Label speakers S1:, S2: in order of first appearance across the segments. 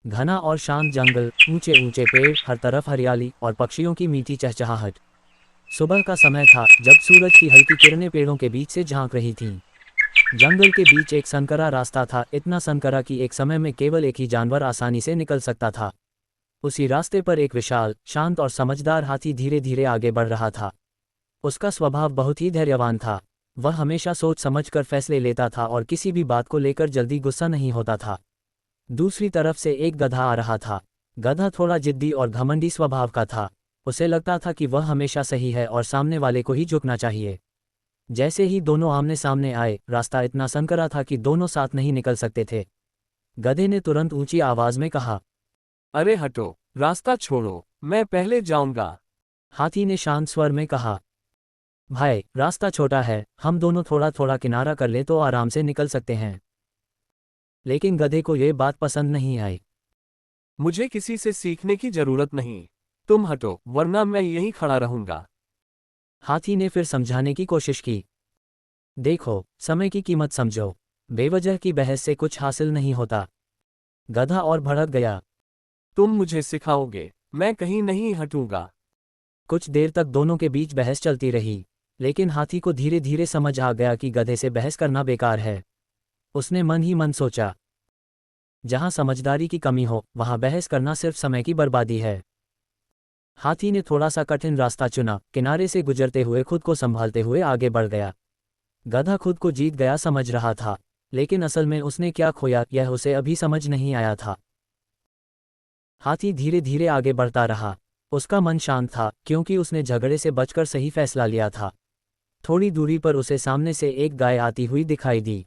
S1: घना और शांत जंगल, ऊंचे ऊंचे पेड़, हर तरफ हरियाली और पक्षियों की मीठी चहचहाहट। सुबह का समय था जब सूरज की हल्की किरणें पेड़ों के बीच से झांक रही थीं। जंगल के बीच एक संकरा रास्ता था, इतना संकरा कि एक समय में केवल एक ही जानवर आसानी से निकल सकता था। उसी रास्ते पर एक विशाल, शांत और समझदार हाथी धीरे धीरे आगे बढ़ रहा था। उसका स्वभाव बहुत ही धैर्यवान था। वह हमेशा सोच समझकर फैसले लेता था और किसी भी बात को लेकर जल्दी गुस्सा नहीं होता था। दूसरी तरफ से एक गधा आ रहा था। गधा थोड़ा जिद्दी और घमंडी स्वभाव का था। उसे लगता था कि वह हमेशा सही है और सामने वाले को ही झुकना चाहिए। जैसे ही दोनों आमने सामने आए, रास्ता इतना संकरा था कि दोनों साथ नहीं निकल सकते थे। गधे ने तुरंत ऊंची आवाज में कहा,
S2: अरे हटो, रास्ता छोड़ो, मैं पहले जाऊंगा।
S1: हाथी ने शांत स्वर में कहा, भाई रास्ता छोटा है, हम दोनों थोड़ा थोड़ा किनारा कर ले तो आराम से निकल सकते हैं। लेकिन गधे को यह बात पसंद नहीं आई।
S2: मुझे किसी से सीखने की जरूरत नहीं, तुम हटो वरना मैं यहीं खड़ा रहूंगा।
S1: हाथी ने फिर समझाने की कोशिश की, देखो समय की कीमत समझो, बेवजह की बहस से कुछ हासिल नहीं होता। गधा और भड़क गया।
S2: तुम मुझे सिखाओगे, मैं कहीं नहीं हटूंगा।
S1: कुछ देर तक दोनों के बीच बहस चलती रही, लेकिन हाथी को धीरे धीरे समझ आ गया कि गधे से बहस करना बेकार है। उसने मन ही मन सोचा, जहां समझदारी की कमी हो वहां बहस करना सिर्फ समय की बर्बादी है। हाथी ने थोड़ा सा कठिन रास्ता चुना, किनारे से गुजरते हुए खुद को संभालते हुए आगे बढ़ गया। गधा खुद को जीत गया समझ रहा था, लेकिन असल में उसने क्या खोया यह उसे अभी समझ नहीं आया था। हाथी धीरे धीरे आगे बढ़ता रहा। उसका मन शांत था क्योंकि उसने झगड़े से बचकर सही फैसला लिया था। थोड़ी दूरी पर उसे सामने से एक गाय आती हुई दिखाई दी।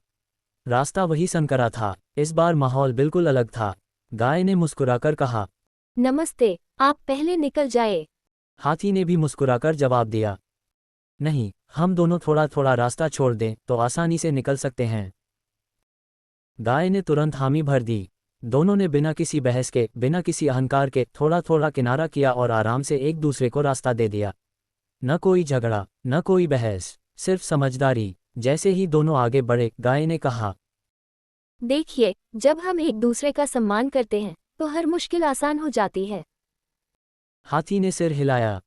S1: रास्ता वही संकरा था, इस बार माहौल बिल्कुल अलग था। गाय ने मुस्कुराकर कहा,
S3: नमस्ते, आप पहले निकल जाए।
S1: हाथी ने भी मुस्कुराकर जवाब दिया, नहीं, हम दोनों थोड़ा थोड़ा रास्ता छोड़ दें तो आसानी से निकल सकते हैं। गाय ने तुरंत हामी भर दी। दोनों ने बिना किसी बहस के, बिना किसी अहंकार के थोड़ा थोड़ा किनारा किया और आराम से एक दूसरे को रास्ता दे दिया। न कोई झगड़ा, न कोई बहस, सिर्फ समझदारी। जैसे ही दोनों आगे बढ़े, गाय ने कहा,
S3: देखिए, जब हम एक दूसरे का सम्मान करते हैं तो हर मुश्किल आसान हो जाती है।
S1: हाथी ने सिर हिलाया,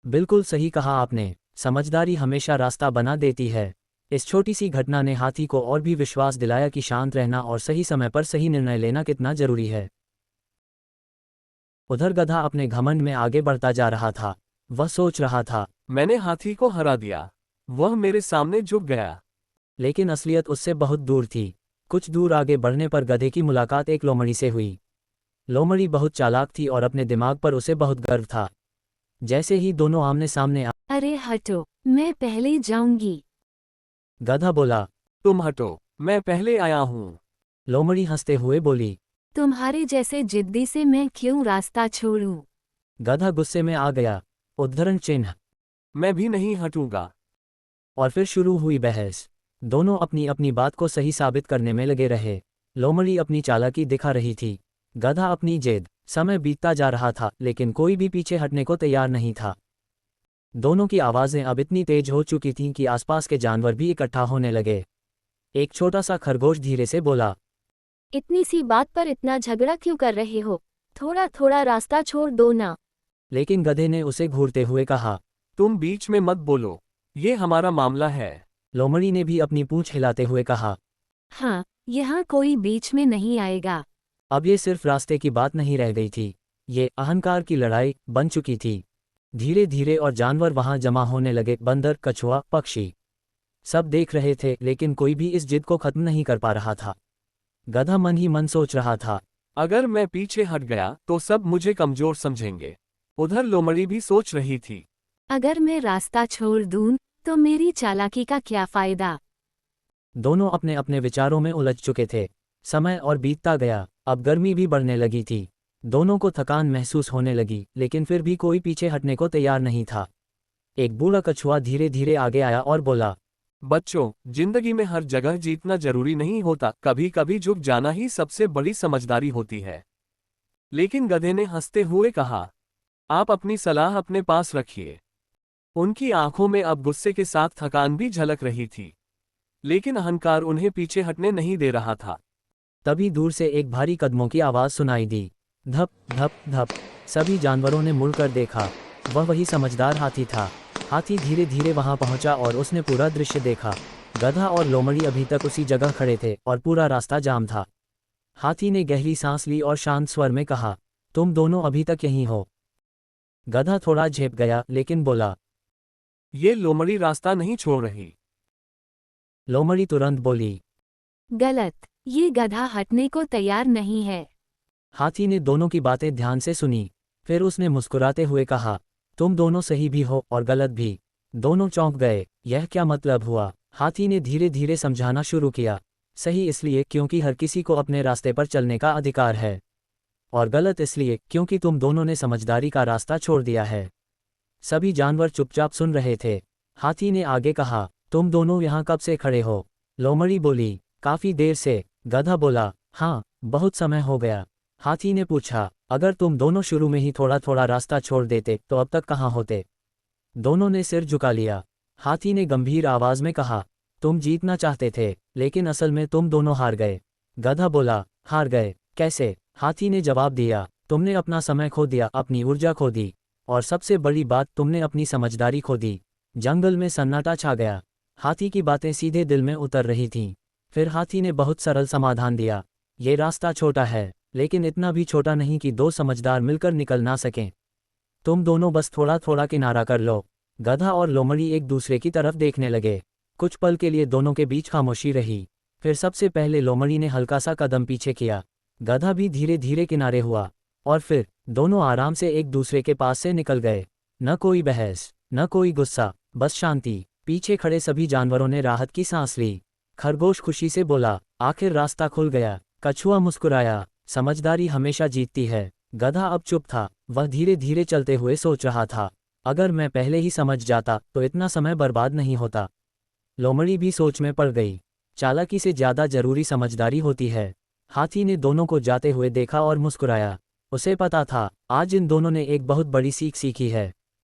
S1: बिल्कुल सही कहा आपने, समझदारी हमेशा रास्ता बना देती है। इस छोटी सी घटना ने हाथी को और भी विश्वास दिलाया कि शांत रहना और सही समय पर सही निर्णय लेना कितना जरूरी है। उधर गधा अपने घमंड में आगे बढ़ता जा रहा था। वह सोच रहा था,
S2: मैंने हाथी को हरा दिया, वह मेरे सामने झुक गया।
S1: लेकिन असलियत उससे बहुत दूर थी। कुछ दूर आगे बढ़ने पर गधे की मुलाकात एक लोमड़ी से हुई। लोमड़ी बहुत चालाक थी और अपने दिमाग पर उसे बहुत गर्व था। जैसे ही दोनों आमने सामने
S3: अरे हटो, मैं पहले जाऊंगी।
S1: गधा बोला।
S2: तुम हटो, मैं पहले आया हूं।
S1: लोमड़ी हंसते हुए बोली।
S3: तुम्हारे जैसे जिद्दी से मैं क्यों रास्ता छोड़ूं?
S1: गधा गुस्से में आ गया। उद्धरण चिन्ह।
S2: मैं भी नहीं हटूंगा।
S1: और फिर शुरू हुई बहस। दोनों अपनी अपनी बात को सही साबित करने में लगे रहे। लोमड़ी अपनी चालाकी दिखा रही थी, गधा अपनी जिद। समय बीतता जा रहा था लेकिन कोई भी पीछे हटने को तैयार नहीं था। दोनों की आवाज़ें अब इतनी तेज हो चुकी थीं कि आसपास के जानवर भी इकट्ठा होने लगे। एक छोटा सा खरगोश धीरे से बोला,
S3: इतनी सी बात पर इतना झगड़ा क्यों कर रहे हो? थोड़ा थोड़ा रास्ता छोड़ दो ना।
S1: लेकिन गधे ने उसे घूरते हुए कहा।
S2: तुम बीच में मत बोलो, ये हमारा मामला है।
S1: लोमड़ी ने भी अपनी पूंछ हिलाते हुए कहा।
S3: हाँ, यहाँ कोई बीच में नहीं आएगा।
S1: अब ये सिर्फ रास्ते की बात नहीं रह गई थी, ये अहंकार की लड़ाई बन चुकी थी। धीरे धीरे और जानवर वहां जमा होने लगे, बंदर, कछुआ, पक्षी, सब देख रहे थे लेकिन कोई भी इस जिद को खत्म नहीं कर पा रहा था। गधा मन ही मन सोच रहा था,
S2: अगर मैं पीछे हट गया तो सब मुझे कमजोर समझेंगे। उधर लोमड़ी भी सोच रही थी,
S3: अगर मैं रास्ता छोड़ दूं तो मेरी चालाकी का क्या फायदा?
S1: दोनों अपने अपने विचारों में उलझ चुके थे। समय और बीतता गया, अब गर्मी भी बढ़ने लगी थी। दोनों को थकान महसूस होने लगी लेकिन फिर भी कोई पीछे हटने को तैयार नहीं था। एक बूढ़ा कछुआ धीरे धीरे आगे आया और बोला,
S2: बच्चों, जिंदगी में हर जगह जीतना जरूरी नहीं होता, कभी कभी झुक जाना ही सबसे बड़ी समझदारी होती है। लेकिन गधे ने हंसते हुए कहा, आप अपनी सलाह अपने पास रखिए। उनकी आंखों में अब गुस्से के साथ थकान भी झलक रही थी, लेकिन अहंकार उन्हें पीछे हटने नहीं दे रहा था।
S1: तभी दूर से एक भारी कदमों की आवाज़ सुनाई दी। धप धप धप, सभी जानवरों ने मुड़कर देखा। वह वही समझदार हाथी था। हाथी धीरे धीरे वहां पहुंचा और उसने पूरा दृश्य देखा। गधा और लोमड़ी अभी तक उसी जगह खड़े थे और पूरा रास्ता जाम था। हाथी ने गहरी सांस ली और शांत स्वर में कहा, तुम दोनों अभी तक यहीं हो। गधा थोड़ा झेप गया लेकिन बोला।
S2: ये लोमड़ी रास्ता नहीं छोड़ रही।
S1: लोमड़ी तुरंत बोली।
S3: गलत, ये गधा हटने को तैयार नहीं है।
S1: हाथी ने दोनों की बातें ध्यान से सुनी। फिर उसने मुस्कुराते हुए कहा, तुम दोनों सही भी हो और गलत भी। दोनों चौंक गए, यह क्या मतलब हुआ? हाथी ने धीरे धीरे समझाना शुरू किया, सही इसलिए क्योंकि हर किसी को अपने रास्ते पर चलने का अधिकार है, और गलत इसलिए क्योंकि तुम दोनों ने समझदारी का रास्ता छोड़ दिया है। सभी जानवर चुपचाप सुन रहे थे। हाथी ने आगे कहा, तुम दोनों यहाँ कब से खड़े हो? लोमड़ी बोली, काफी देर से। गधा बोला, हाँ, बहुत समय हो गया। हाथी ने पूछा, अगर तुम दोनों शुरू में ही थोड़ा थोड़ा रास्ता छोड़ देते तो अब तक कहाँ होते? दोनों ने सिर झुका लिया। हाथी ने गंभीर आवाज में कहा, तुम जीतना चाहते थे, लेकिन असल में तुम दोनों हार गए। गधा बोला, हार गए? कैसे? हाथी ने जवाब दिया, तुमने अपना समय खो दिया, अपनी ऊर्जा खो दी, और सबसे बड़ी बात, तुमने अपनी समझदारी खो दी। जंगल में सन्नाटा छा गया। हाथी की बातें सीधे दिल में उतर रही थीं। फिर हाथी ने बहुत सरल समाधान दिया, ये रास्ता छोटा है, लेकिन इतना भी छोटा नहीं कि दो समझदार मिलकर निकल ना सकें। तुम दोनों बस थोड़ा थोड़ा किनारा कर लो। गधा और लोमड़ी एक दूसरे की तरफ देखने लगे। कुछ पल के लिए दोनों के बीच खामोशी रही। फिर सबसे पहले लोमड़ी ने हल्का सा कदम पीछे किया। गधा भी धीरे धीरे किनारे हुआ, और फिर दोनों आराम से एक दूसरे के पास से निकल गए। न कोई बहस, न कोई गुस्सा, बस शांति। पीछे खड़े सभी जानवरों ने राहत की सांस ली। खरगोश खुशी से बोला, आखिर रास्ता खुल गया। कछुआ मुस्कुराया, समझदारी हमेशा जीतती है। गधा अब चुप था, वह धीरे धीरे चलते हुए सोच रहा था, अगर मैं पहले ही समझ जाता तो इतना समय बर्बाद नहीं होता। लोमड़ी भी सोच में पड़ गई। चालाकी से ज्यादा जरूरी समझदारी होती है। हाथी ने दोनों को जाते हुए देखा और मुस्कुराया। उसे पता था, आज इन दोनों ने एक बहुत बड़ी सीख सीखी है।